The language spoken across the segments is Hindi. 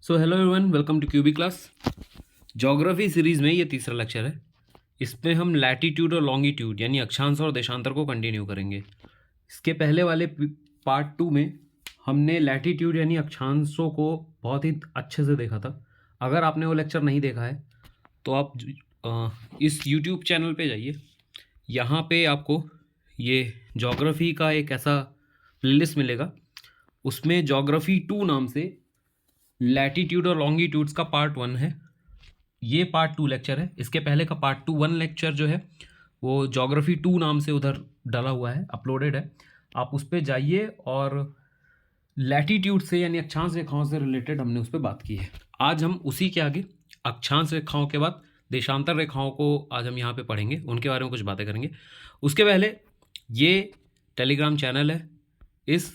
So hello everyone, welcome to Q B class. Geography series में ये तीसरा लेक्चर है। इसमें हम लैटीट्यूड और लॉन्गिट्यूड यानी अक्षांश और देशांतर को कंटिन्यू करेंगे। इसके पहले वाले पार्ट 2 में हमने लैटीट्यूड यानी अक्षांशों को बहुत ही अच्छे से देखा था। अगर आपने वो लेक्चर नहीं देखा है तो आप इस यूट्यूब चैनल पे जाइए। यहाँ पे आपको ये ज्योग्राफी का एक ऐसा प्लेलिस्ट मिलेगा, उसमें ज्योग्राफी 2 नाम से लैटीट्यूड और लॉन्गिट्यूड्स का पार्ट 1 है। ये पार्ट 2 लेक्चर है। इसके पहले का पार्ट 2 1 लेक्चर जो है वो ज्योग्राफी 2 नाम से उधर डाला हुआ है, अपलोडेड है। आप उस पर जाइए और लैटीट्यूड से यानी अक्षांश रेखाओं से रिलेटेड हमने उस पर बात की है। आज हम उसी के आगे अक्षांश रेखाओं के बाद देशांतर रेखाओं को आज हम यहाँ पे पढ़ेंगे, उनके बारे में कुछ बातें करेंगे। उसके पहले ये टेलीग्राम चैनल है, इस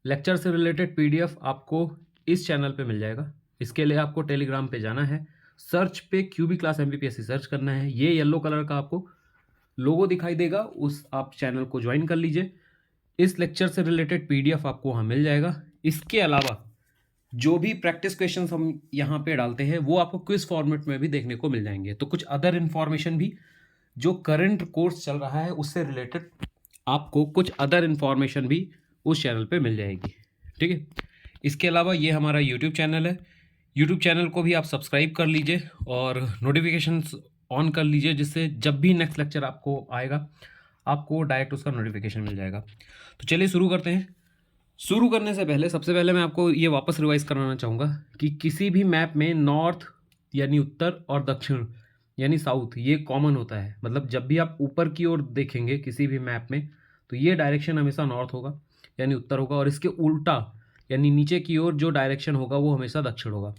लेक्चर से रिलेटेड पीडीएफ आपको इस चैनल पे मिल जाएगा। इसके लिए आपको टेलीग्राम पे जाना है, सर्च पे क्यूबी क्लास एमपीपीएससी सर्च करना है। ये येलो कलर का आपको लोगो दिखाई देगा, उस आप चैनल को ज्वाइन कर लीजिए। इस लेक्चर से रिलेटेड पीडीएफ आपको वहाँ मिल जाएगा। इसके अलावा जो भी प्रैक्टिस क्वेश्चंस हम यहाँ पे डालते हैं वो आपको क्विज फॉर्मेट में भी देखने को मिल जाएंगे। तो कुछ अदर इन्फॉर्मेशन भी जो करंट कोर्स चल रहा है उससे रिलेटेड आपको कुछ अदर इन्फॉर्मेशन भी उस चैनल पे मिल जाएगी, ठीक है। इसके अलावा ये हमारा यूट्यूब चैनल है। यूट्यूब चैनल को भी आप सब्सक्राइब कर लीजिए और नोटिफिकेशंस ऑन कर लीजिए, जिससे जब भी नेक्स्ट लेक्चर आपको आएगा आपको डायरेक्ट उसका नोटिफिकेशन मिल जाएगा। तो चलिए शुरू करते हैं। शुरू करने से पहले सबसे पहले मैं आपको ये वापस रिवाइज कराना चाहूँगा कि किसी भी मैप में नॉर्थ यानी उत्तर और दक्षिण यानी साउथ ये कॉमन होता है। मतलब जब भी आप ऊपर की ओर देखेंगे किसी भी मैप में तो ये डायरेक्शन हमेशा नॉर्थ होगा यानी उत्तर होगा, और इसके उल्टा यानी नीचे की ओर जो डायरेक्शन होगा वो हमेशा दक्षिण होगा।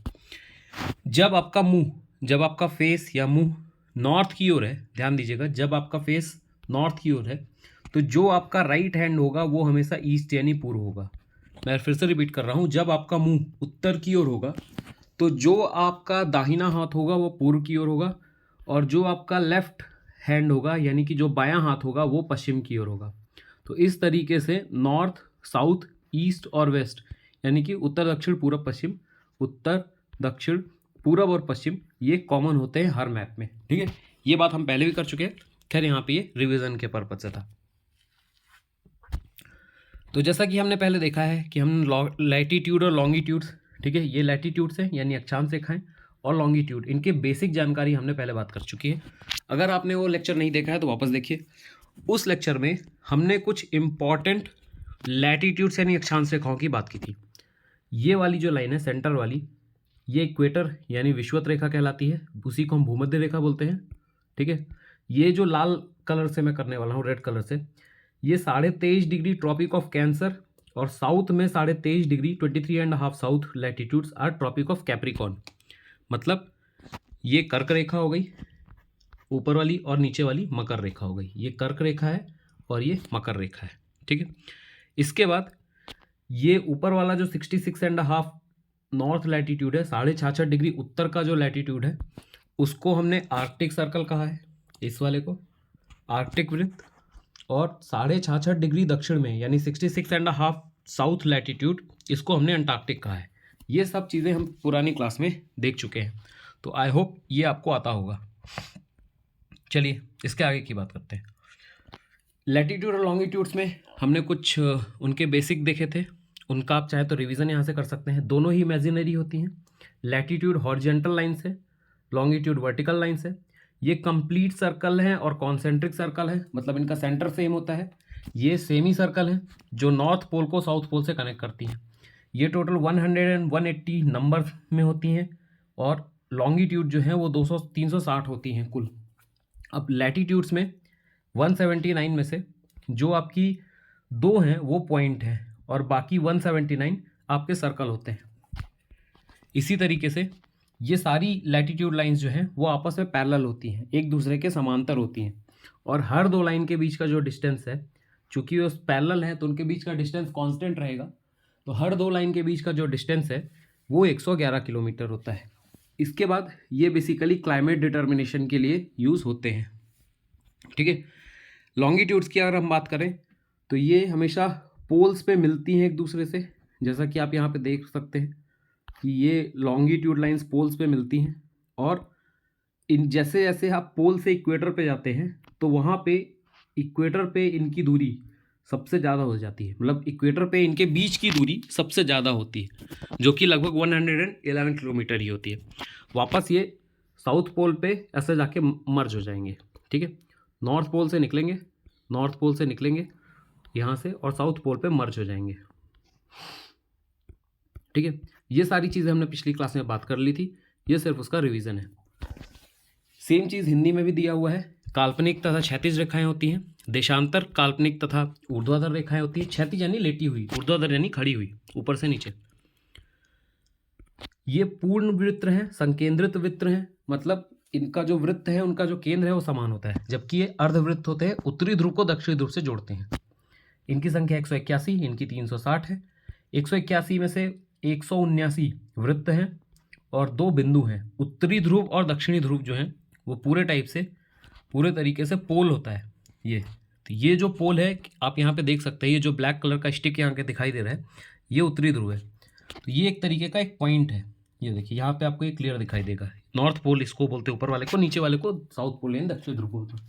जब आपका फेस या मुंह नॉर्थ की ओर है, ध्यान दीजिएगा, जब आपका फेस नॉर्थ की ओर है तो जो आपका राइट हैंड होगा वो हमेशा ईस्ट यानी पूर्व होगा। मैं फिर से रिपीट कर रहा हूँ, जब आपका मुंह उत्तर की ओर होगा तो जो आपका दाहिना हाथ होगा वो पूर्व की ओर होगा, और जो आपका लेफ्ट हैंड होगा यानी कि जो बायां हाथ होगा वो पश्चिम की ओर होगा। तो इस तरीके से नॉर्थ, साउथ, ईस्ट और वेस्ट यानी कि उत्तर, दक्षिण, पूर्व, पश्चिम, उत्तर, दक्षिण, पूर्व और पश्चिम ये कॉमन होते हैं हर मैप में, ठीक है। ये बात हम पहले भी कर चुके हैं, खैर यहाँ पे ये रिवीजन के पर्पज से था। तो जैसा कि हमने पहले देखा है कि हम लैटीट्यूड और लॉन्गिट्यूड्स, ठीक है, ये लैटीट्यूड्स हैं यानी अक्षांश रेखाएं, और लॉन्गिट्यूड इनके बेसिक जानकारी हमने पहले बात कर चुकी है। अगर आपने वो लेक्चर नहीं देखा है तो वापस देखिए। उस लेक्चर में हमने कुछ इंपॉर्टेंट लैटीट्यूड्स यानी अक्षांश रेखाओं की बात की थी। ये वाली जो लाइन है सेंटर वाली, ये इक्वेटर यानी विषुवत रेखा कहलाती है, उसी को हम भूमध्य रेखा बोलते हैं, ठीक है। ये जो लाल कलर से मैं करने वाला हूँ, रेड कलर से, ये 23.5 डिग्री ट्रॉपिक ऑफ कैंसर, और साउथ में 23.5 degree 23.5 south latitudes are tropic of capricorn. मतलब ये कर्क रेखा हो गई ऊपर वाली, और नीचे वाली मकर रेखा हो गई। ये कर्क रेखा है और ये मकर रेखा है, ठीक है। इसके बाद ये ऊपर वाला जो 66.5 नॉर्थ लैटिट्यूड है, 66.5 डिग्री उत्तर का जो लैटिट्यूड है, उसको हमने आर्कटिक सर्कल कहा है, इस वाले को आर्कटिक वृत्त। और 66.5 डिग्री दक्षिण में यानी 66.5 साउथ लैटिट्यूड, इसको हमने अंटार्कटिक कहा है। ये सब चीज़ें हम पुरानी क्लास में देख चुके हैं, तो आई होप ये आपको आता होगा। चलिए इसके आगे की बात करते हैं। लैटिट्यूड और लॉन्गिट्यूड्स में हमने कुछ उनके बेसिक देखे थे, उनका आप चाहे तो रिवीजन यहाँ से कर सकते हैं। दोनों ही इमेजिनरी होती हैं। लैटिट्यूड हॉरिजॉन्टल लाइन से, लॉन्गिट्यूड वर्टिकल लाइन से। ये कंप्लीट सर्कल है और कॉन्सेंट्रिक सर्कल है, मतलब इनका सेंटर सेम होता है। ये सेमी सर्कल है जो नॉर्थ पोल को साउथ पोल से कनेक्ट करती हैं। ये टोटल 100 एंड 180 नंबर में होती हैं, और लॉन्गिट्यूड जो है वो 200 360 होती हैं कुल। अब लैटिट्यूड्स में 179 में से जो आपकी 2 हैं वो पॉइंट हैं, और बाकी 179 आपके सर्कल होते हैं। इसी तरीके से ये सारी लैटिट्यूड लाइंस जो हैं वो आपस में पैरेलल होती हैं, एक दूसरे के समांतर होती हैं, और हर दो लाइन के बीच का जो डिस्टेंस है, चूंकि वो पैरेलल है तो उनके बीच का डिस्टेंस कांस्टेंट रहेगा, तो हर दो लाइन के बीच का जो डिस्टेंस है वो 111 किलोमीटर होता है। इसके बाद ये बेसिकली क्लाइमेट डिटर्मिनेशन के लिए यूज़ होते हैं, ठीक है। लॉन्गिट्यूड्स की अगर हम बात करें तो ये हमेशा पोल्स पे मिलती हैं एक दूसरे से, जैसा कि आप यहाँ पे देख सकते हैं। कि ये लॉन्गिट्यूड लाइंस पोल्स पे मिलती हैं, और इन जैसे जैसे आप पोल से इक्वेटर पे जाते हैं तो वहाँ पे इक्वेटर पे इनकी दूरी सबसे ज़्यादा हो जाती है, मतलब इक्वेटर पे इनके बीच की दूरी सबसे ज़्यादा होती है, जो कि लगभग 111 किलोमीटर ही होती है। वापस ये साउथ पोल पे ऐसे जाके मर्ज हो जाएंगे, ठीक है। नॉर्थ पोल से निकलेंगे, नॉर्थ पोल से निकलेंगे यहाँ से, और साउथ पोल पे मर्ज हो जाएंगे, ठीक है। ये सारी चीज़ें हमने पिछली क्लास में बात कर ली थी, ये सिर्फ उसका रिवीजन है। सेम चीज़ हिंदी में भी दिया हुआ है। काल्पनिक तथा क्षैतिज रेखाएं होती हैं, देशांतर काल्पनिक तथा ऊर्ध्वाधर रेखाएं होती हैं। क्षैतिज यानी लेटी हुई, ऊर्ध्वाधर यानी खड़ी हुई, ऊपर से नीचे। ये पूर्ण वृत्त हैं, संकेंद्रित वृत्त हैं, मतलब इनका जो वृत्त है उनका जो केंद्र है वो समान होता है, जबकि ये अर्धवृत्त होते हैं, उत्तरी ध्रुव को दक्षिणी ध्रुव से जोड़ते हैं। इनकी संख्या 181, इनकी 360 है। 181 में से 179 वृत्त हैं और 2 बिंदु हैं। उत्तरी ध्रुव और दक्षिणी ध्रुव जो हैं वो पूरे तरीके से पोल होता है ये। तो ये जो पोल है आप यहाँ पे देख सकते हैं, ये जो ब्लैक कलर का स्टिक यहाँ के दिखाई दे रहा है ये उत्तरी ध्रुव है। तो ये एक तरीके का एक पॉइंट है, ये देखिए यहाँ पे आपको ये क्लियर दिखाई देगा। नॉर्थ पोल इसको बोलते हैं ऊपर वाले को, नीचे वाले को साउथ पोल यानी दक्षिणी ध्रुव बोलते हैं।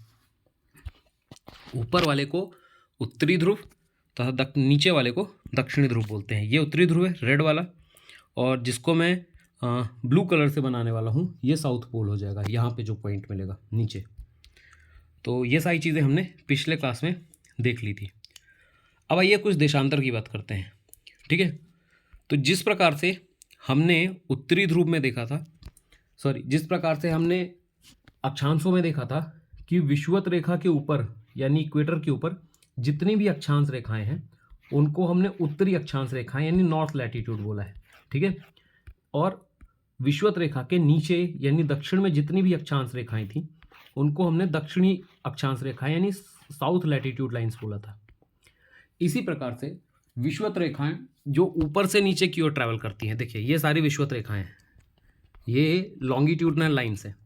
ऊपर वाले को उत्तरी ध्रुव तथा नीचे वाले को दक्षिणी ध्रुव बोलते हैं। ये उत्तरी ध्रुव है रेड वाला, और जिसको मैं ब्लू कलर से बनाने वाला हूँ ये साउथ पोल हो जाएगा, यहाँ पे जो पॉइंट मिलेगा नीचे। तो ये सारी चीज़ें हमने पिछले क्लास में देख ली थी। अब आइए कुछ देशांतर की बात करते हैं, ठीक है। तो जिस प्रकार से हमने उत्तरी ध्रुव में देखा था, जिस प्रकार से हमने अक्षांशों में देखा था कि विषुवत रेखा के ऊपर यानी इक्वेटर के ऊपर जितनी भी अक्षांश रेखाएं हैं उनको हमने उत्तरी अक्षांश रेखाएं यानी नॉर्थ लैटिट्यूड बोला है, ठीक है। और विषुवत रेखा के नीचे यानी दक्षिण में जितनी भी अक्षांश रेखाएं थी उनको हमने दक्षिणी अक्षांश रेखाएं यानी साउथ लैटिट्यूड लाइंस बोला था। इसी प्रकार से विषुवत रेखाएं जो ऊपर से नीचे की ओर ट्रैवल करती हैं, देखिए ये सारी विषुवत रेखाएं हैं, ये लॉन्गिट्यूडनल लाइंस हैं,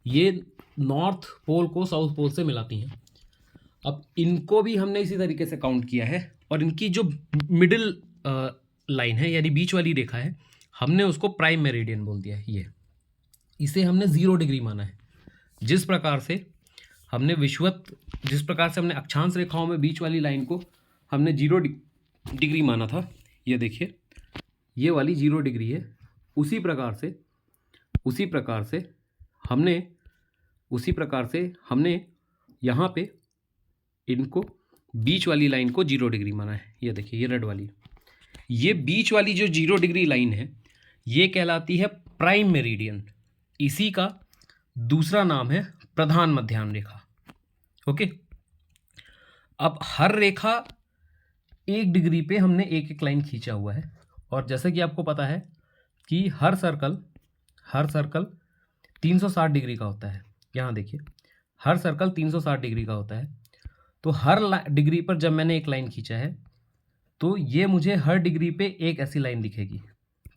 ये नॉर्थ पोल को साउथ पोल से मिलाती हैं। अब इनको भी हमने इसी तरीके से काउंट किया है, और इनकी जो मिडिल लाइन है यानी बीच वाली रेखा है हमने उसको प्राइम मेरिडियन बोल दिया है। ये इसे हमने 0 डिग्री माना है। जिस प्रकार से हमने अक्षांश रेखाओं में बीच वाली लाइन को हमने 0 डिग्री माना था, ये देखिए ये वाली 0 डिग्री है। उसी प्रकार से हमने यहाँ पे इनको बीच वाली लाइन को 0 डिग्री माना है। ये देखिए ये रेड वाली, ये बीच वाली जो 0 डिग्री लाइन है ये कहलाती है प्राइम मेरिडियन। इसी का दूसरा नाम है प्रधान मध्याह्न रेखा, ओके। अब हर रेखा 1 डिग्री पे हमने एक एक लाइन खींचा हुआ है, और जैसे कि आपको पता है कि हर सर्कल 360 डिग्री का होता है। यहाँ देखिए हर सर्कल 360 डिग्री का होता है। तो हर डिग्री पर जब मैंने एक लाइन खींचा है तो ये मुझे हर डिग्री पे एक ऐसी लाइन दिखेगी,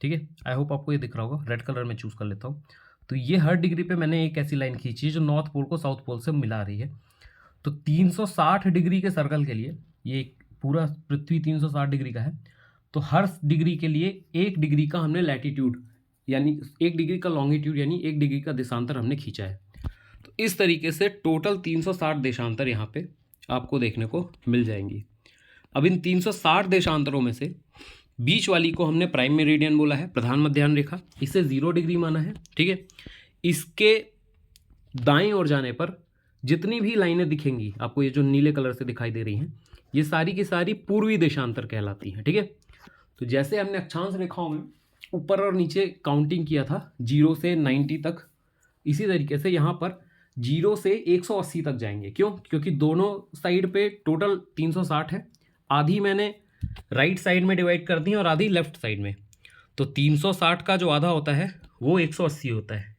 ठीक है। आई होप आपको ये दिख रहा होगा, रेड कलर में चूज़ कर लेता हूँ। तो ये हर डिग्री पे मैंने एक ऐसी लाइन खींची है जो नॉर्थ पोल को साउथ पोल से मिला रही है। तो 360 डिग्री के सर्कल के लिए, ये पूरा पृथ्वी 360 डिग्री का है, तो हर डिग्री के लिए 1 डिग्री का हमने लैटिट्यूड यानी 1 डिग्री का लॉन्गिट्यूड यानी 1 डिग्री का देशांतर हमने खींचा है। तो इस तरीके से टोटल 360 देशांतर यहाँ पे आपको देखने को मिल जाएंगी। अब इन 360 देशांतरों में से बीच वाली को हमने प्राइम मेरिडियन बोला है, प्रधान मध्याह्न रेखा, इसे 0 डिग्री माना है, ठीक है। इसके दाएं ओर जाने पर जितनी भी लाइनें दिखेंगी आपको, ये जो नीले कलर से दिखाई दे रही हैं, ये सारी की सारी पूर्वी देशांतर कहलाती हैं, ठीक है। तो जैसे हमने अक्षांश रेखाओं में ऊपर और नीचे काउंटिंग किया था 0 से 90 तक, इसी तरीके से यहाँ पर 0 से 180 तक जाएंगे। क्यों? क्योंकि दोनों साइड पे टोटल 360 है, आधी मैंने राइट साइड में डिवाइड कर दी और आधी लेफ्ट साइड में। तो 360 का जो आधा होता है वो 180 होता है।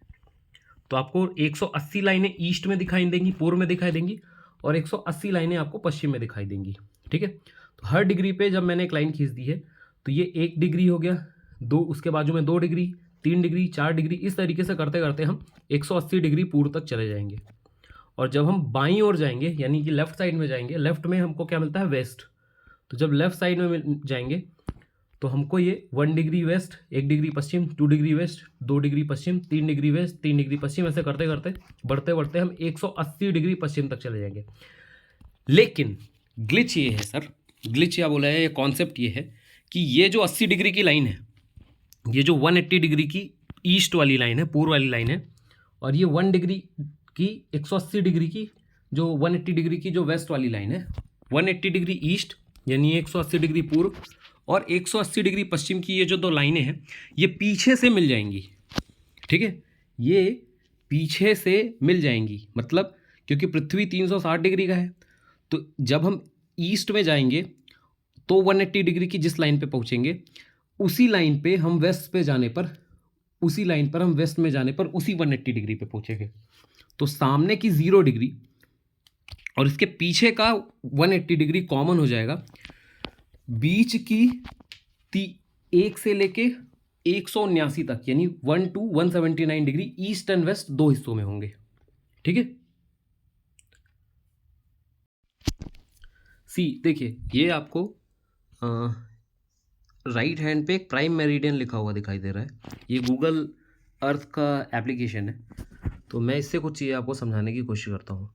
तो आपको 180 लाइनें ईस्ट में दिखाई देंगी, पूर्व में दिखाई देंगी, और 180 लाइनें आपको पश्चिम में दिखाई देंगी, ठीक है। तो हर डिग्री पे जब मैंने एक लाइन खींच दी है तो ये 1 डिग्री हो गया, उसके बाजू में 2 डिग्री, 3 डिग्री, 4 डिग्री, इस तरीके से करते करते हम 180 डिग्री पूर्व तक चले जाएंगे। और जब हम बाईं ओर जाएंगे यानी कि लेफ्ट साइड में जाएंगे, लेफ्ट में हमको क्या मिलता है? वेस्ट। तो जब लेफ्ट साइड में जाएंगे तो हमको ये 1 डिग्री वेस्ट, 1 डिग्री पश्चिम, 2 डिग्री वेस्ट, 2 डिग्री पश्चिम, 3 डिग्री वेस्ट, 3 डिग्री पश्चिम, ऐसे करते करते बढ़ते बढ़ते हम 180 डिग्री पश्चिम तक चले जाएंगे। लेकिन ग्लिच ये है सर, ग्लिच क्या बोला है, ये कॉन्सेप्ट ये है कि ये जो 80 डिग्री की लाइन है, ये जो 180 डिग्री की ईस्ट वाली लाइन है, पूर्व वाली लाइन है, और ये 1 डिग्री की 180 डिग्री की जो 180 डिग्री की जो वेस्ट वाली लाइन है, 180 डिग्री ईस्ट यानी 180 डिग्री पूर्व और 180 डिग्री पश्चिम की ये जो दो लाइनें हैं, ये पीछे से मिल जाएंगी। ठीक है, ये पीछे से मिल जाएंगी, मतलब क्योंकि पृथ्वी 360 डिग्री का है, तो जब हम ईस्ट में जाएंगे तो 180 डिग्री की जिस लाइन पे पहुंचेंगे, उसी लाइन पे हम वेस्ट पे जाने पर, उसी लाइन पर हम वेस्ट में जाने पर उसी 180 डिग्री पे पहुंचेंगे। तो सामने की 0 डिग्री और इसके पीछे का 180 डिग्री कॉमन हो जाएगा। बीच की 1 से लेके 179 तक यानी 1 to 179 degree east and west दो हिस्सों में होंगे। ठीक है, सी देखिए, ये आपको राइट हैंड पे एक प्राइम मेरिडियन लिखा हुआ दिखाई दे रहा है। ये गूगल अर्थ का एप्लीकेशन है, तो मैं इससे कुछ चीज़ें आपको समझाने की कोशिश करता हूँ।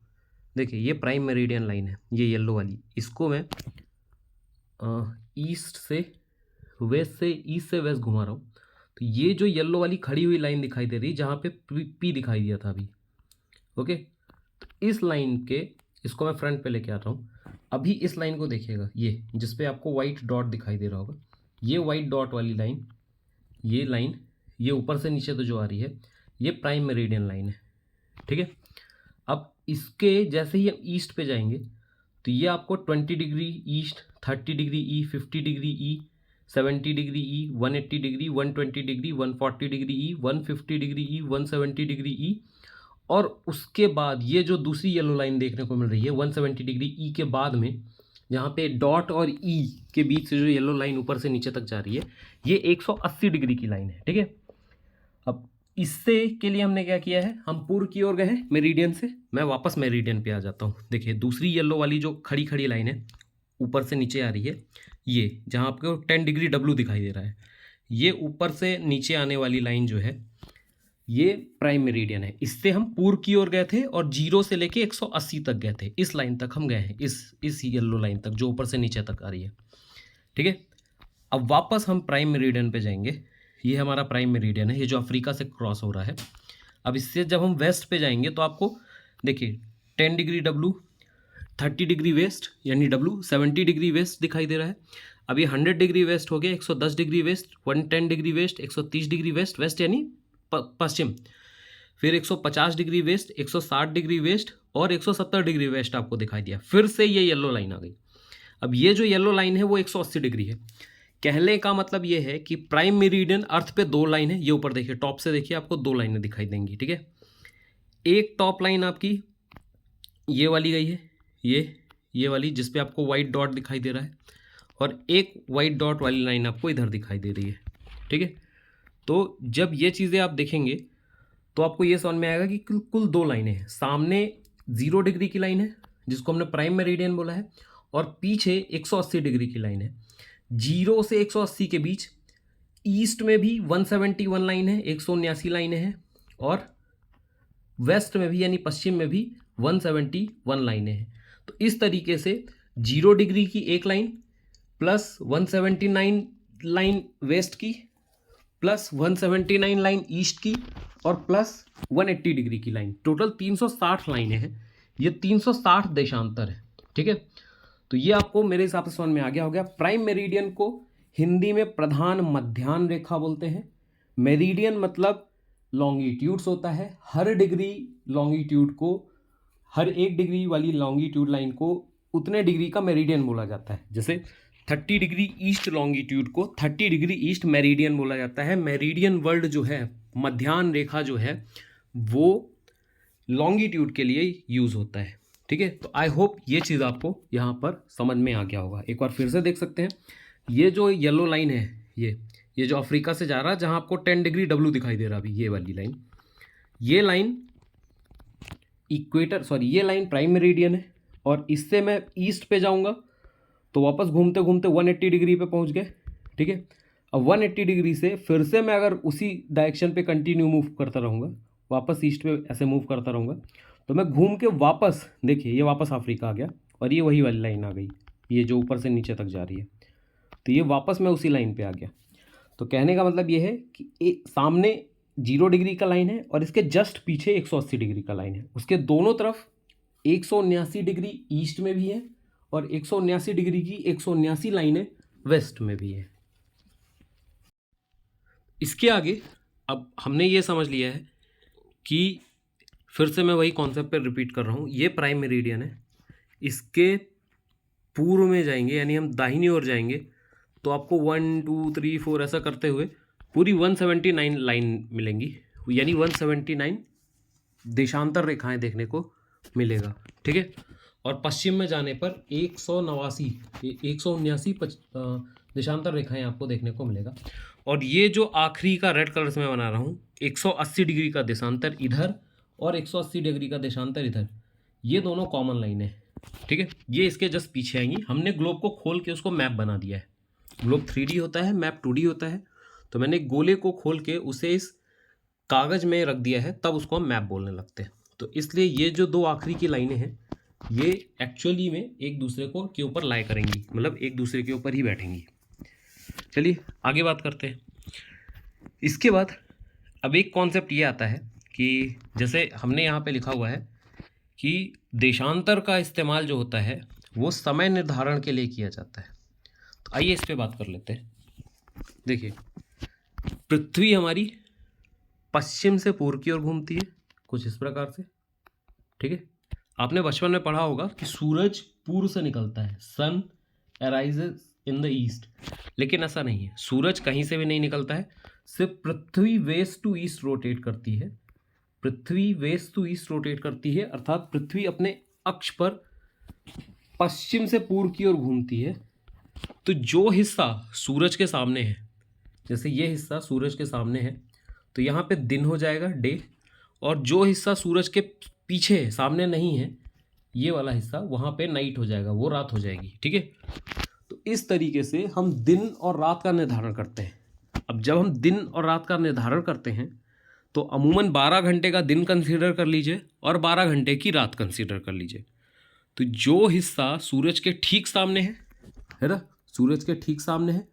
देखिए, ये प्राइम मेरिडियन लाइन है, ये येलो वाली, इसको मैं ईस्ट से वेस्ट से ईस्ट से वेस्ट घुमा रहा हूँ। तो ये जो येलो वाली खड़ी हुई लाइन दिखाई दे रही है, जहाँ पे पी दिखाई दिया था अभी, ओके, तो इस लाइन के, इसको मैं फ्रंट पे लेके आता हूँ। अभी इस लाइन को देखिएगा, ये जिस पे आपको वाइट डॉट दिखाई दे रहा होगा, ये वाइट डॉट वाली लाइन, ये लाइन, ये ऊपर से नीचे तो जो आ रही है, ये प्राइम मेरिडियन लाइन है। ठीक है, अब इसके जैसे ही हम ईस्ट पे जाएंगे तो ये आपको 20 डिग्री ईस्ट, 30 डिग्री ई, 50 डिग्री ई, 70 डिग्री ई, 180 डिग्री, 120 डिग्री, 140 डिग्री ई, 150 डिग्री ई, 170 डिग्री ई, और उसके बाद ये जो दूसरी येलो लाइन देखने को मिल रही है 170 डिग्री ई के बाद में, जहाँ पे डॉट और ई के बीच से जो येलो लाइन ऊपर से नीचे तक जा रही है, ये 180 डिग्री की लाइन है। ठीक है, अब इससे के लिए हमने क्या किया है, हम पूर्व की ओर गए हैं मेरिडियन से, मैं वापस मेरिडियन पे आ जाता हूँ। देखिए, दूसरी येलो वाली जो खड़ी खड़ी लाइन है ऊपर से नीचे आ रही है, ये जहाँ आपको 10 डिग्री डब्ल्यू दिखाई दे रहा है, ये ऊपर से नीचे आने वाली लाइन जो है, ये प्राइम मेरिडियन है। इससे हम पूर्व की ओर गए थे और 0 से लेके 180 तक गए थे, इस लाइन तक हम गए हैं, इस येलो लाइन तक जो ऊपर से नीचे तक आ रही है। ठीक है, अब वापस हम प्राइम मेरिडियन पे जाएंगे। ये हमारा प्राइम मेरिडियन है, ये जो अफ्रीका से क्रॉस हो रहा है। अब इससे जब हम वेस्ट पे जाएंगे तो आपको देखिए 10 डिग्री डब्ल्यू, 30 डिग्री वेस्ट यानी डब्ल्यू, 70 डिग्री वेस्ट दिखाई दे रहा है। अब ये 100 डिग्री वेस्ट हो गया, 110 degree west, 110 degree west, 130 degree west, west यानी पश्चिम, फिर 150 डिग्री वेस्ट, 160 डिग्री वेस्ट और 170 डिग्री वेस्ट आपको दिखाई दिया। फिर से ये येलो लाइन आ गई। अब ये जो येलो लाइन है वो 180 डिग्री है। कहने का मतलब ये है कि प्राइम मेरिडियन अर्थ पे दो लाइन है, ये ऊपर देखिए, टॉप से देखिए, आपको दो लाइनें दिखाई देंगी। ठीक है, एक टॉप लाइन आपकी ये वाली गई है, ये वाली जिस पे आपको वाइट डॉट दिखाई दे रहा है, और एक वाइट डॉट वाली लाइन आपको इधर दिखाई दे रही है। ठीक है, तो जब ये चीज़ें आप देखेंगे तो आपको ये समझ में आएगा कि कुल दो लाइनें हैं। सामने 0 डिग्री की लाइन है जिसको हमने प्राइम मेरिडियन बोला है, और पीछे 180 डिग्री की लाइन है। 0 से 180 के बीच ईस्ट में भी 171 लाइन है, 179 लाइनें हैं, और वेस्ट में भी यानी पश्चिम में भी 171 लाइनें हैं। तो इस तरीके से 0 डिग्री की एक लाइन प्लस 179 लाइन वेस्ट की प्लस 179 लाइन ईस्ट की और प्लस 180 डिग्री की लाइन, टोटल 360 लाइनें हैं। ये 360 देशांतर है। ठीक है, तो ये आपको मेरे हिसाब से समझ में आ गया हो गया। प्राइम मेरिडियन को हिंदी में प्रधान मध्याह्न रेखा बोलते हैं। मेरिडियन मतलब लॉन्गिट्यूड्स होता है। हर डिग्री लॉन्गिट्यूड को, हर 1 डिग्री वाली लॉन्गिट्यूड लाइन को उतने डिग्री का मेरिडियन बोला जाता है। जैसे 30 डिग्री ईस्ट लॉन्गिट्यूड को 30 डिग्री ईस्ट मेरिडियन बोला जाता है। मेरिडियन वर्ड जो है, मध्याह्न रेखा जो है, वो लॉन्गिट्यूड के लिए यूज़ होता है। ठीक है, तो आई होप ये चीज़ आपको यहाँ पर समझ में आ गया होगा। एक बार फिर से देख सकते हैं, ये जो येलो लाइन है, ये जो अफ्रीका से जा रहा है, जहाँ आपको 10 डिग्री डब्ल्यू दिखाई दे रहा अभी, ये वाली लाइन, ये लाइन इक्वेटर, सॉरी, ये लाइन प्राइम मेरिडियन है। और इससे मैं ईस्ट पे जाऊँगा तो वापस घूमते घूमते 180 डिग्री पे पहुँच गए। ठीक है। अब 180 डिग्री से फिर से मैं अगर उसी डायरेक्शन पे कंटिन्यू मूव करता रहूँगा, वापस ईस्ट पे ऐसे मूव करता रहूँगा, तो मैं घूम के वापस, देखिए ये वापस अफ्रीका आ गया और ये वही वाली लाइन आ गई, ये जो ऊपर से नीचे तक जा रही है, तो ये वापस मैं उसी लाइन पे आ गया। तो कहने का मतलब ये है कि सामने 0 डिग्री का लाइन है और इसके जस्ट पीछे 180 डिग्री का लाइन है, उसके दोनों तरफ 179 डिग्री ईस्ट में भी है और 179 डिग्री की 179 लाइनें वेस्ट में भी है। इसके आगे अब हमने ये समझ लिया है कि फिर से मैं वही कॉन्सेप्ट पे रिपीट कर रहा हूँ, ये प्राइम मेरिडियन है, इसके पूर्व में जाएंगे यानी हम दाहिनी ओर जाएंगे तो आपको 1 2 3 4 ऐसा करते हुए पूरी 179 लाइन मिलेंगी, यानी 179 देशांतर रेखाएं देखने को मिलेगा, ठीक है। और पश्चिम में जाने पर 179 देशांतर रेखाएं आपको देखने को मिलेगा। और ये जो आखिरी का रेड कलर से मैं बना रहा हूँ, 180 डिग्री का देशांतर इधर और 180 डिग्री का देशांतर इधर, ये दोनों कॉमन लाइन है, ठीक है। ये इसके जस्ट पीछे आएंगी। हमने ग्लोब को खोल के उसको मैप बना दिया है। ग्लोब 3D होता है, मैप 2D होता है, तो मैंने गोले को खोल के उसे इस कागज़ में रख दिया है, तब उसको हम मैप बोलने लगते हैं। तो इसलिए ये जो दो आखिरी की लाइनें हैं ये एक्चुअली में एक दूसरे को के ऊपर लाई करेंगी, मतलब एक दूसरे के ऊपर ही बैठेंगी। चलिए आगे बात करते हैं। इसके बाद अब एक कॉन्सेप्ट ये आता है कि जैसे हमने यहाँ पे लिखा हुआ है कि देशांतर का इस्तेमाल जो होता है वो समय निर्धारण के लिए किया जाता है। तो आइए इस पे बात कर लेते हैं। देखिए, पृथ्वी हमारी पश्चिम से पूर्व की ओर घूमती है कुछ इस प्रकार से, ठीक है। आपने बचपन में पढ़ा होगा कि सूरज पूर्व से निकलता है, सन अराइजेस इन द ईस्ट, लेकिन ऐसा नहीं है, सूरज कहीं से भी नहीं निकलता है, सिर्फ पृथ्वी वेस्ट टू ईस्ट रोटेट करती है। पृथ्वी वेस्ट टू ईस्ट रोटेट करती है, अर्थात पृथ्वी अपने अक्ष पर पश्चिम से पूर्व की ओर घूमती है। तो जो हिस्सा सूरज के सामने है, जैसे ये हिस्सा सूरज के सामने है, तो यहाँ पे दिन हो जाएगा, डे, और जो हिस्सा सूरज के पीछे है, सामने नहीं है, ये वाला हिस्सा, वहाँ पे नाइट हो जाएगा, वो रात हो जाएगी, ठीक है। तो इस तरीके से हम दिन और रात का निर्धारण करते हैं। अब जब हम दिन और रात का निर्धारण करते हैं तो अमूमन 12 घंटे का दिन कंसीडर कर लीजिए और 12 घंटे की रात कंसीडर कर लीजिए। तो जो हिस्सा सूरज के ठीक सामने है ना, सूरज के ठीक सामने है,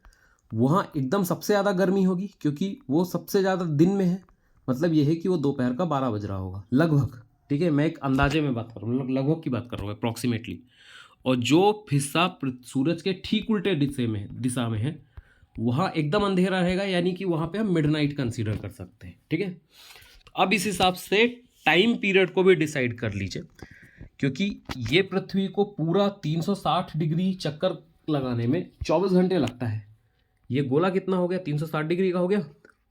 वहाँ एकदम सबसे ज़्यादा गर्मी होगी क्योंकि वो सबसे ज़्यादा दिन में है। मतलब ये है कि वो दोपहर का 12 बज रहा होगा लगभग, ठीक है। मैं एक अंदाजे में बात कर रहा हूँ, लगभग की बात कर रहा हूँ, अप्रॉक्सीमेटली। और जो हिस्सा सूरज के ठीक उल्टे दिशा में है, वहाँ एकदम अंधेरा रहेगा, यानी कि वहाँ पे हम मिडनाइट कंसीडर कर सकते हैं, ठीक है। तो अब इस हिसाब से टाइम पीरियड को भी डिसाइड कर लीजिए, क्योंकि ये पृथ्वी को पूरा 360 डिग्री चक्कर लगाने में 24 घंटे लगता है। ये गोला कितना हो गया, 360 डिग्री का हो गया,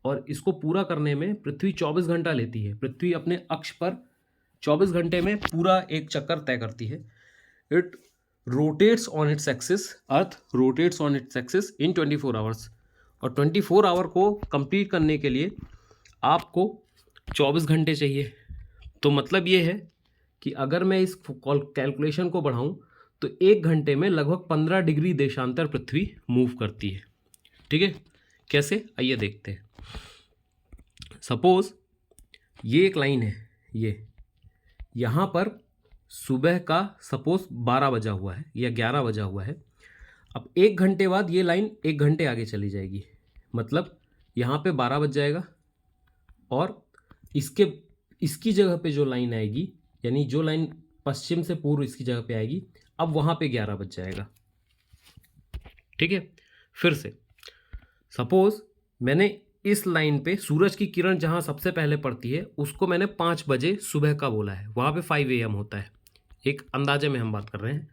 और इसको पूरा करने में पृथ्वी 24 घंटा लेती है। पृथ्वी अपने अक्ष पर 24 घंटे में पूरा एक चक्कर तय करती है। It rotates on its axis, earth rotates on its axis in 24 hours. और 24 आवर को कंप्लीट करने के लिए आपको 24 घंटे चाहिए। तो मतलब ये है कि अगर मैं इस कैलकुलेशन को बढ़ाऊं तो 1 घंटे में लगभग 15 डिग्री देशांतर पृथ्वी मूव करती है, ठीक है। कैसे, आइए देखते हैं। सपोज ये एक लाइन है, ये यहाँ पर सुबह का सपोज 12 बजा हुआ है या 11 बजा हुआ है। अब 1 घंटे बाद ये लाइन 1 घंटे आगे चली जाएगी, मतलब यहाँ पे 12 बज जाएगा, और इसकी जगह पे जो लाइन आएगी, यानी जो लाइन पश्चिम से पूर्व इसकी जगह पे आएगी, अब वहाँ पे 11 बज जाएगा, ठीक है। फिर से सपोज मैंने इस लाइन पे सूरज की किरण जहाँ सबसे पहले पड़ती है उसको मैंने 5 बजे सुबह का बोला है, वहाँ पे 5 AM होता है। एक अंदाजे में हम बात कर रहे हैं,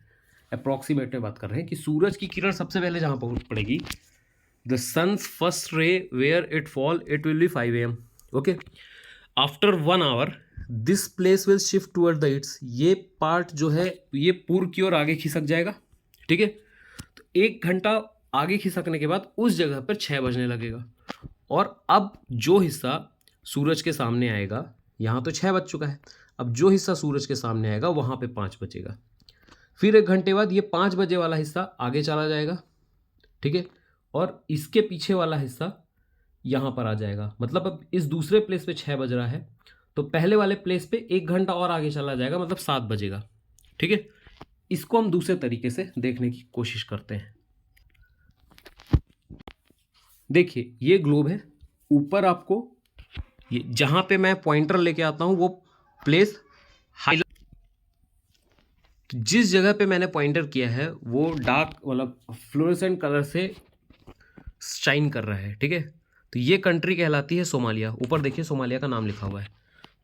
अप्रॉक्सीमेट में बात कर रहे हैं कि सूरज की किरण सबसे पहले जहाँ पड़ेगी, the sun's first ray where it fall it will be 5 AM, okay. After 1 hour this place will shift toward the east, ये पार्ट जो है ये पूर्व की ओर आगे खिसक जाएगा, ठीक है। तो 1 घंटा आगे खिसकने के बाद उस जगह पर 6 बजने लगेगा, और अब जो हिस्सा सूरज के सामने आएगा, यहाँ तो 6 बज चुका है, अब जो हिस्सा सूरज के सामने आएगा वहाँ पे 5 बजेगा। फिर 1 घंटे बाद ये 5 बजे वाला हिस्सा आगे चला जाएगा, ठीक है, और इसके पीछे वाला हिस्सा यहाँ पर आ जाएगा। मतलब अब इस दूसरे प्लेस पे 6 बज रहा है, तो पहले वाले प्लेस पे 1 घंटा और आगे चला जाएगा, मतलब 7 बजेगा। ठीक है, इसको हम दूसरे तरीके से देखने की कोशिश करते हैं। देखिए ये ग्लोब है, ऊपर आपको ये जहाँ पे मैं पॉइंटर लेके आता हूँ वो प्लेस हाईलाइट, जिस जगह पे मैंने पॉइंटर किया है वो डार्क मतलब फ्लोरेसेंट कलर से शाइन कर रहा है। ठीक है, तो ये कंट्री कहलाती है सोमालिया। ऊपर देखिए सोमालिया का नाम लिखा हुआ है।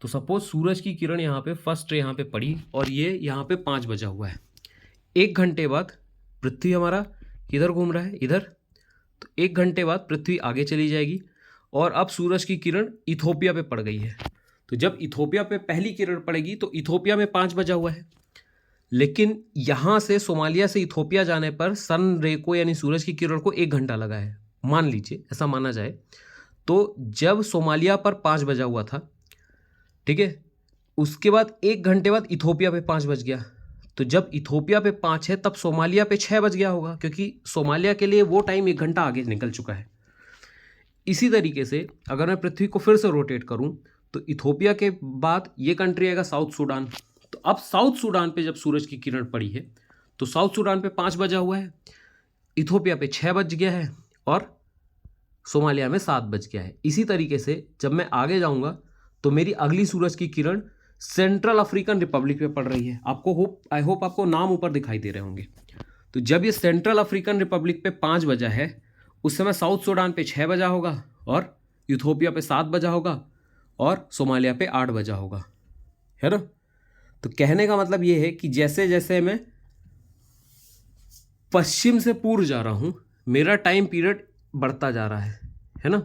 तो सपोज सूरज की किरण यहाँ पे फर्स्ट यहाँ पे पड़ी और ये यहाँ पे 5 बजा हुआ है। 1 घंटे बाद पृथ्वी हमारा किधर घूम रहा है, इधर। तो 1 घंटे बाद पृथ्वी आगे चली जाएगी और अब सूरज की किरण इथोपिया पे पड़ गई है। तो जब इथोपिया पे पहली किरण पड़ेगी तो इथोपिया में 5 बजा हुआ है, लेकिन यहाँ से सोमालिया से इथोपिया जाने पर सन रे को यानी सूरज की किरण को 1 घंटा लगा है, मान लीजिए ऐसा माना जाए। तो जब सोमालिया पर 5 बजा हुआ था, ठीक है, उसके बाद 1 घंटे बाद इथोपिया पे 5 बज गया। तो जब इथोपिया पे 5 है तब सोमालिया पे 6 बज गया होगा, क्योंकि सोमालिया के लिए वो टाइम 1 घंटा आगे निकल चुका है। इसी तरीके से अगर मैं पृथ्वी को फिर से रोटेट करूं तो इथोपिया के बाद ये कंट्री आएगा साउथ सूडान। तो अब साउथ सूडान पे जब सूरज की किरण पड़ी है तो साउथ सूडान पे 5 बजा हुआ है, इथोपिया पे 6 बज गया है और सोमालिया में 7 बज गया है। इसी तरीके से जब मैं आगे जाऊंगा तो मेरी अगली सूरज की किरण सेंट्रल अफ्रीकन रिपब्लिक पे पड़ रही है। आपको आई होप आपको नाम ऊपर दिखाई दे रहे होंगे। तो जब ये सेंट्रल अफ्रीकन रिपब्लिक पे 5 बजा है, उस समय साउथ सूडान पे 6 बजा होगा और इथोपिया पे 7 बजा होगा और सोमालिया पे 8 बजा होगा, है ना। तो कहने का मतलब ये है कि जैसे जैसे मैं पश्चिम से पूर्व जा रहा हूँ मेरा टाइम पीरियड बढ़ता जा रहा है ना।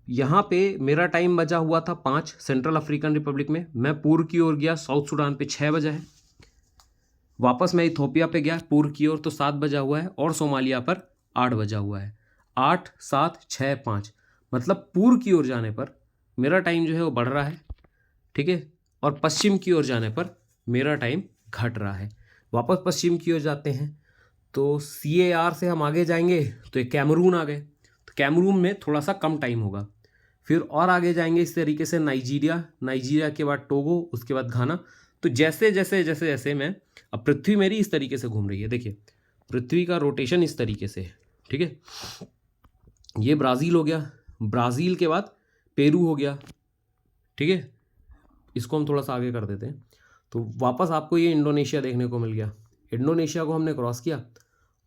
यहाँ पे मेरा टाइम बजा हुआ था 5 सेंट्रल अफ्रीकन रिपब्लिक में, मैं पूर्व की ओर गया, साउथ सूडान पे 6 बजा है। वापस मैं इथोपिया पे गया पूर्व की ओर तो 7 बजा हुआ है और सोमालिया पर 8 बजा हुआ है। 8 7 6 5, मतलब पूर्व की ओर जाने पर मेरा टाइम जो है वो बढ़ रहा है, ठीक है, और पश्चिम की ओर जाने पर मेरा टाइम घट रहा है। वापस पश्चिम की ओर जाते हैं तो CAR से हम आगे जाएंगे तो ये कैमरून आ गए, तो कैमरून में थोड़ा सा कम टाइम होगा। फिर और आगे जाएंगे इस तरीके से नाइजीरिया के बाद टोगो, उसके बाद घाना। तो जैसे जैसे जैसे जैसे मैं, अब पृथ्वी मेरी इस तरीके से घूम रही है, देखिए पृथ्वी का रोटेशन इस तरीके से है, ठीक है। ये ब्राज़ील हो गया, ब्राज़ील के बाद पेरू हो गया, ठीक है। इसको हम थोड़ा सा आगे कर देते हैं तो वापस आपको ये इंडोनेशिया देखने को मिल गया। इंडोनेशिया को हमने क्रॉस किया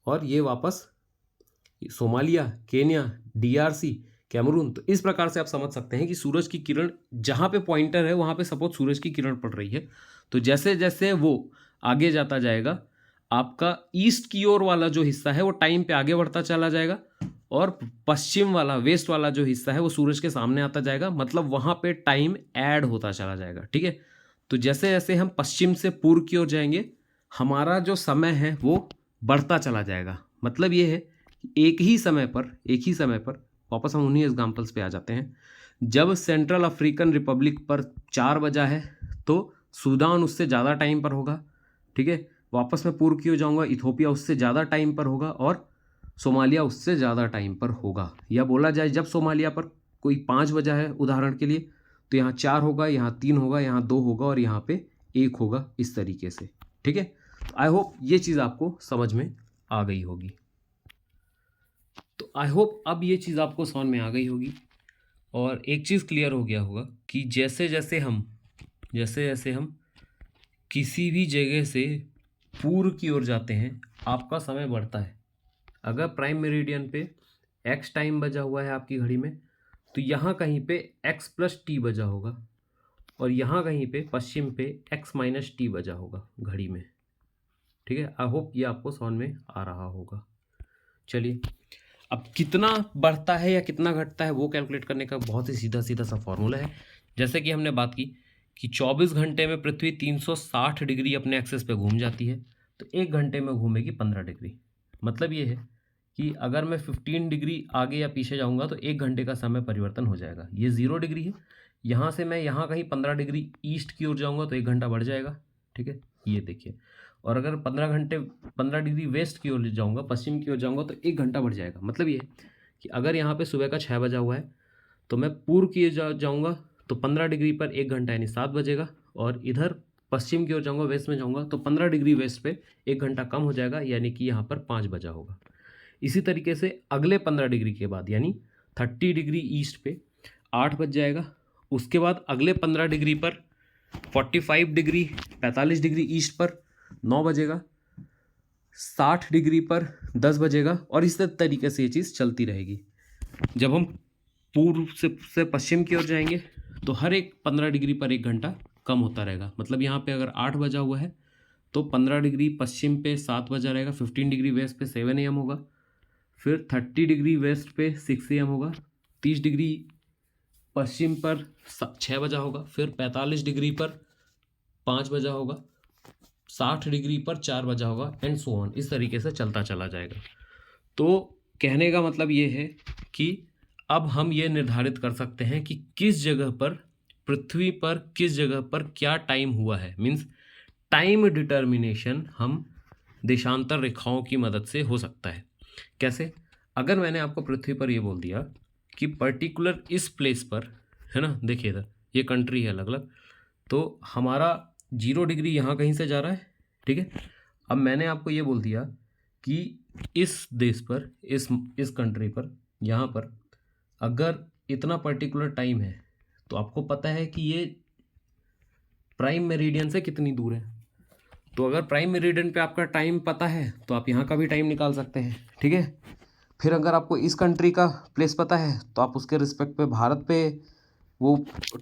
और ये वापस सोमालिया, केन्या, DRC, कैमरून। तो इस प्रकार से आप समझ सकते हैं कि सूरज की किरण जहाँ पे पॉइंटर है वहाँ पे सपोज सूरज की किरण पड़ रही है, तो जैसे जैसे वो आगे जाता जाएगा आपका ईस्ट की ओर वाला जो हिस्सा है वो टाइम पे आगे बढ़ता चला जाएगा और पश्चिम वाला वेस्ट वाला जो हिस्सा है वो सूरज के सामने आता जाएगा, मतलब वहाँ पे टाइम ऐड होता चला जाएगा, ठीक है। तो जैसे जैसे हम पश्चिम से पूर्व की ओर जाएंगे हमारा जो समय है वो बढ़ता चला जाएगा। मतलब ये है कि एक ही समय पर वापस हम उन्हीं एग्जाम्पल्स पे आ जाते हैं। जब सेंट्रल अफ्रीकन रिपब्लिक पर 4 बजा है तो सूडान उससे ज़्यादा टाइम पर होगा, ठीक है। वापस मैं पूर्व की ओर जाऊँगा, इथोपिया उससे ज़्यादा टाइम पर होगा और सोमालिया उससे ज़्यादा टाइम पर होगा। या बोला जाए जब सोमालिया पर कोई 5 बजा है उदाहरण के लिए, तो यहाँ 4 होगा, यहाँ 3 होगा, यहाँ 2 होगा और यहाँ पे 1 होगा, इस तरीके से, ठीक है। तो आई होप ये चीज़ आपको समझ में आ गई होगी। तो आई होप अब ये चीज़ आपको समझ में आ गई होगी और एक चीज़ क्लियर हो गया होगा कि जैसे जैसे हम किसी भी जगह से पूर्व की ओर जाते हैं आपका समय बढ़ता है। अगर प्राइम मेरिडियन पे x टाइम बजा हुआ है आपकी घड़ी में तो यहाँ कहीं पे x + t बजा होगा और यहाँ कहीं पे पश्चिम पे x - t बजा होगा घड़ी में, ठीक है। आई होप ये आपको समझ में आ रहा होगा। चलिए, अब कितना बढ़ता है या कितना घटता है वो कैलकुलेट करने का बहुत ही सीधा सा फॉर्मूला है। जैसे कि हमने बात की कि 24 घंटे में पृथ्वी 360 डिग्री अपने एक्सेस पे घूम जाती है, तो 1 घंटे में घूमेगी 15 डिग्री। मतलब ये है कि अगर मैं 15 डिग्री आगे या पीछे जाऊंगा तो 1 घंटे का समय परिवर्तन हो जाएगा। ये 0 डिग्री है, यहाँ से मैं यहाँ कहीं 15 डिग्री ईस्ट की ओर जाऊँगा तो 1 घंटा बढ़ जाएगा, ठीक है। ये देखिए, और अगर 15 डिग्री वेस्ट की ओर जाऊँगा, पश्चिम की ओर जाऊँगा, तो 1 घंटा बढ़ जाएगा। मतलब ये है कि अगर यहाँ पे सुबह का 6 बजा हुआ है तो मैं पूर्व की ओर जाऊँगा तो 15 डिग्री पर 1 घंटा यानी 7 बजेगा, और इधर पश्चिम की ओर जाऊँगा, वेस्ट में जाऊँगा, तो 15 डिग्री वेस्ट पे 1 घंटा कम हो जाएगा, यानी कि यहाँ पर 5 बजा होगा। इसी तरीके से अगले 15 डिग्री के बाद यानी 30 डिग्री ईस्ट पे 8 बज जाएगा। उसके बाद अगले 15 डिग्री पर 45 डिग्री ईस्ट पर 9 बजेगा, 60 डिग्री पर 10 बजेगा, और इस तरीके से ये चीज़ चलती रहेगी। जब हम पूर्व से पश्चिम की ओर जाएंगे तो हर एक 15 डिग्री पर 1 घंटा कम होता रहेगा। मतलब यहाँ पे अगर 8 बजा हुआ है तो 15 डिग्री पश्चिम पे 7 बजा रहेगा, 15 डिग्री वेस्ट पे 7 AM होगा, फिर 30 डिग्री वेस्ट पे 6 AM होगा, 30 डिग्री पश्चिम पर 6 बजा होगा, फिर 45 डिग्री पर 5 बजा होगा, 60 डिग्री पर 4 बजा होगा, एंड सो ऑन। इस तरीके से चलता चला जाएगा। तो कहने का मतलब ये है कि अब हम ये निर्धारित कर सकते हैं कि किस जगह पर, पृथ्वी पर किस जगह पर क्या टाइम हुआ है। मीन्स टाइम डिटर्मिनेशन हम देशांतर रेखाओं की मदद से हो सकता है। कैसे? अगर मैंने आपको पृथ्वी पर ये बोल दिया कि पर्टिकुलर इस प्लेस पर, है ना, देखिए इधर ये कंट्री है अलग अलग, तो हमारा 0 डिग्री यहाँ कहीं से जा रहा है, ठीक है। अब मैंने आपको ये बोल दिया कि इस देश पर, इस कंट्री पर, यहाँ पर अगर इतना पर्टिकुलर टाइम है तो आपको पता है कि ये प्राइम मेरिडियन से कितनी दूर है। तो अगर प्राइम मेरिडियन पे आपका टाइम पता है तो आप यहाँ का भी टाइम निकाल सकते हैं, ठीक है। फिर अगर आपको इस कंट्री का प्लेस पता है तो आप उसके रिस्पेक्ट पे भारत पे वो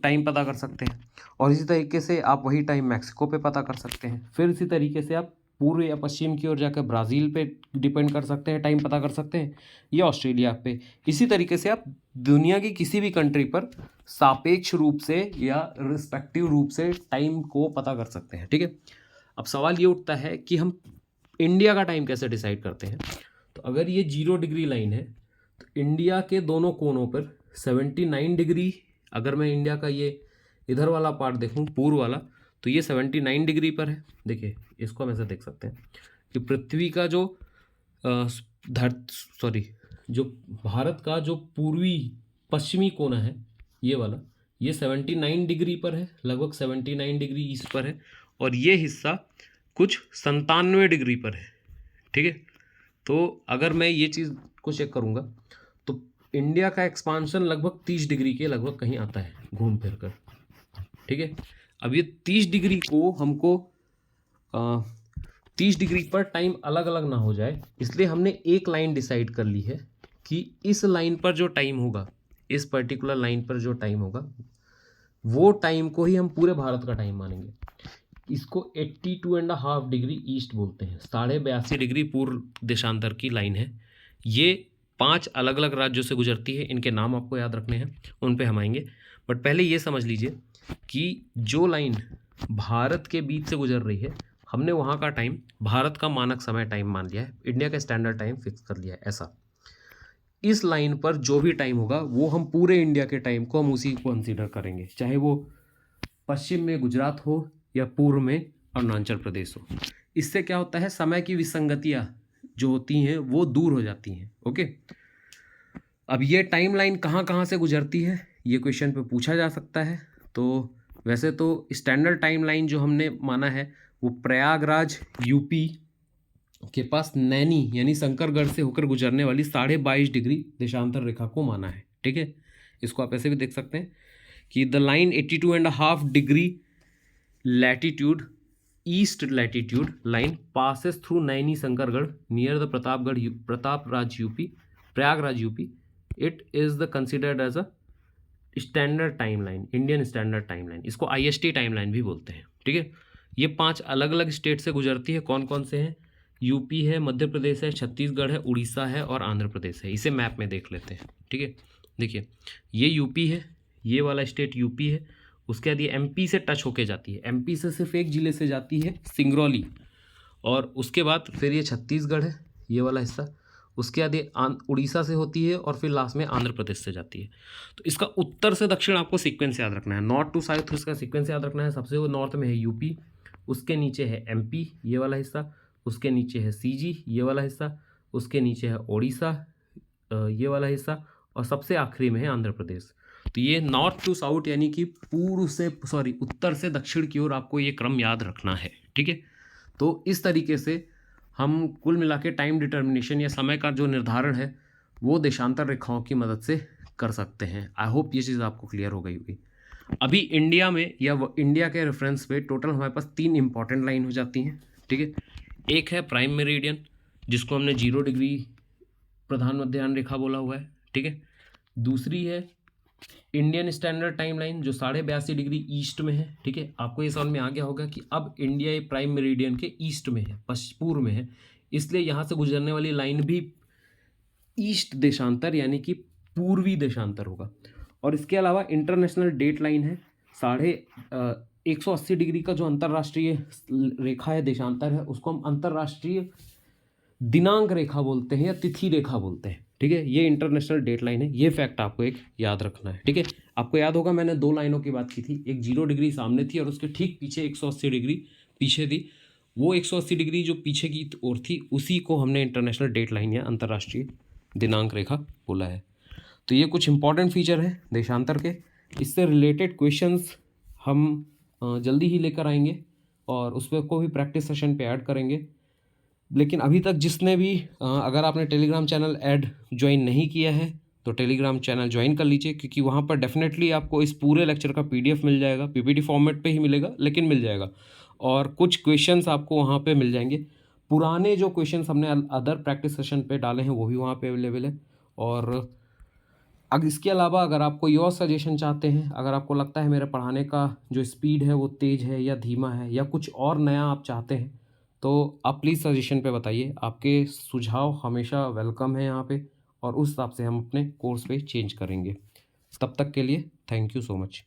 टाइम पता कर सकते हैं, और इसी तरीके से आप वही टाइम मैक्सिको पे पता कर सकते हैं। फिर इसी तरीके से आप पूर्व या पश्चिम की ओर जाकर ब्राज़ील पे डिपेंड कर सकते हैं, टाइम पता कर सकते हैं, या ऑस्ट्रेलिया पे। इसी तरीके से आप दुनिया की किसी भी कंट्री पर सापेक्ष रूप से या रिस्पेक्टिव रूप से टाइम को पता कर सकते हैं, ठीक है। अब सवाल ये उठता है कि हम इंडिया का टाइम कैसे डिसाइड करते हैं। तो अगर ये 0 डिग्री लाइन है तो इंडिया के दोनों कोनों पर 79 डिग्री, अगर मैं इंडिया का ये इधर वाला पार्ट देखूं, पूर्व वाला, तो ये 79 डिग्री पर है। देखिए इसको हम ऐसे देख सकते हैं कि पृथ्वी का जो जो भारत का जो पूर्वी पश्चिमी कोना है, ये वाला, ये 79 डिग्री पर है, लगभग 79 डिग्री ईस्ट पर है, और ये हिस्सा कुछ 97 डिग्री पर है, ठीक है। तो अगर मैं ये चीज़ को चेक करूँगा तो इंडिया का एक्सपांशन लगभग 30 डिग्री के लगभग कहीं आता है घूम फिर कर, ठीक है। अब ये 30 डिग्री को हमको 30 डिग्री पर टाइम अलग अलग ना हो जाए, इसलिए हमने एक लाइन डिसाइड कर ली है कि इस लाइन पर जो टाइम होगा, इस पर्टिकुलर लाइन पर जो टाइम होगा, वो टाइम को ही हम पूरे भारत का टाइम मानेंगे। इसको 82.5 डिग्री ईस्ट बोलते हैं, 82.5 डिग्री पूर्व देशांतर की लाइन है। ये 5 अलग अलग राज्यों से गुजरती है, इनके नाम आपको याद रखने हैं, उन पे हम आएंगे। बट पहले ये समझ लीजिए कि जो लाइन भारत के बीच से गुजर रही है, हमने वहाँ का टाइम भारत का मानक समय टाइम मान लिया है, इंडिया का स्टैंडर्ड टाइम फिक्स कर लिया है। ऐसा इस लाइन पर जो भी टाइम होगा वो हम पूरे इंडिया के टाइम को हम उसी को कंसीडर करेंगे, चाहे वो पश्चिम में गुजरात हो या पूर्व में अरुणाचल प्रदेश हो। इससे क्या होता है, समय की विसंगतियाँ जो होती हैं वो दूर हो जाती हैं। ओके, अब ये टाइमलाइन कहाँ कहाँ से गुजरती है ये क्वेश्चन पे पूछा जा सकता है। तो वैसे तो स्टैंडर्ड टाइमलाइन जो हमने माना है वो प्रयागराज यूपी के पास नैनी यानी शंकरगढ़ से होकर गुजरने वाली 22.5 डिग्री देशांतर रेखा को माना है, ठीक है। इसको आप ऐसे भी देख सकते हैं कि the line 82.5 degree latitude east latitude line passes through Naini Shankargarh near the Prayagraj UP. It is the considered as a standard time line, Indian standard time line. इसको IST टाइम लाइन भी बोलते हैं, ठीक है। ये 5 अलग अलग स्टेट से गुजरती है। कौन कौन से हैं? यूपी है, मध्य प्रदेश है, छत्तीसगढ़ है, उड़ीसा है और आंध्र प्रदेश है। इसे मैप में देख लेते हैं, ठीक है। देखिए ये यूपी है, ये वाला स्टेट यूपी है। उसके बाद ये MP से टच होके जाती है, MP से सिर्फ एक ज़िले से जाती है, सिंगरौली, और उसके बाद फिर ये छत्तीसगढ़ है, ये वाला हिस्सा। उसके बाद ये उड़ीसा से होती है और फिर लास्ट में आंध्र प्रदेश से जाती है। तो इसका उत्तर से दक्षिण आपको सीक्वेंस याद रखना है, नॉर्थ टू साउथ इसका सीक्वेंस याद रखना है। सबसे वो नॉर्थ में है यूपी, उसके नीचे है एमपी ये वाला हिस्सा, उसके नीचे है सीजी ये वाला हिस्सा, उसके नीचे है ओडिशा ये वाला हिस्सा, और सबसे आखिरी में है आंध्र प्रदेश। तो ये नॉर्थ टू साउथ यानी कि उत्तर से दक्षिण की ओर आपको ये क्रम याद रखना है, ठीक है। तो इस तरीके से हम कुल मिला के टाइम डिटर्मिनेशन या समय का जो निर्धारण है वो देशांतर रेखाओं की मदद से कर सकते हैं। आई होप ये चीज़ आपको क्लियर हो गई होगी। अभी इंडिया में या इंडिया के रेफरेंस पे टोटल हमारे पास 3 इंपॉर्टेंट लाइन हो जाती हैं, ठीक है। एक है प्राइम मेरिडियन जिसको हमने 0 डिग्री प्रधान मध्याह्न रेखा बोला हुआ है, ठीक है। दूसरी है इंडियन स्टैंडर्ड टाइम लाइन जो 82.5 डिग्री ईस्ट में है, ठीक है। आपको ये समझ में आ गया होगा कि अब इंडिया प्राइम मेरिडियन के ईस्ट में है, पूर्व में है, इसलिए यहाँ से गुजरने वाली लाइन भी ईस्ट देशांतर यानी कि पूर्वी देशांतर होगा। और इसके अलावा इंटरनेशनल डेट लाइन है 180 डिग्री का जो अंतर्राष्ट्रीय रेखा है, देशांतर है, उसको हम अंतर्राष्ट्रीय दिनांक रेखा बोलते हैं या तिथि रेखा बोलते हैं, ठीक है। ये इंटरनेशनल डेट लाइन है, ये फैक्ट आपको एक याद रखना है, ठीक है। आपको याद होगा मैंने 2 लाइनों की बात की थी, एक 0 डिग्री सामने थी और उसके ठीक पीछे 180 डिग्री पीछे थी। वो 180 डिग्री जो पीछे की ओर थी उसी को हमने इंटरनेशनल डेट लाइन या अंतर्राष्ट्रीय दिनांक रेखा बोला है। तो ये कुछ इंपॉर्टेंट फीचर है देशांतर के। इससे रिलेटेड क्वेश्चंस हम जल्दी ही लेकर आएंगे और उस पर को भी प्रैक्टिस सेशन पे ऐड करेंगे। लेकिन अभी तक जिसने भी अगर आपने टेलीग्राम चैनल ज्वाइन नहीं किया है तो टेलीग्राम चैनल ज्वाइन कर लीजिए, क्योंकि वहाँ पर डेफिनेटली आपको इस पूरे लेक्चर का PDF मिल जाएगा, PPT फॉर्मेट पे ही मिलेगा लेकिन मिल जाएगा, और कुछ क्वेश्चंस आपको वहाँ पे मिल जाएंगे। पुराने जो क्वेश्चंस हमने अदर प्रैक्टिस सेशन पे डाले हैं वो भी वहाँ पे अवेलेबल है। और अब इसके अलावा अगर आप कोई और सजेशन चाहते हैं, अगर आपको लगता है मेरे पढ़ाने का जो स्पीड है वो तेज़ है या धीमा है या कुछ और नया आप चाहते हैं, तो आप प्लीज़ सजेशन पे बताइए। आपके सुझाव हमेशा वेलकम है यहाँ पे, और उस हिसाब से हम अपने कोर्स पे चेंज करेंगे। तब तक के लिए थैंक यू सो मच।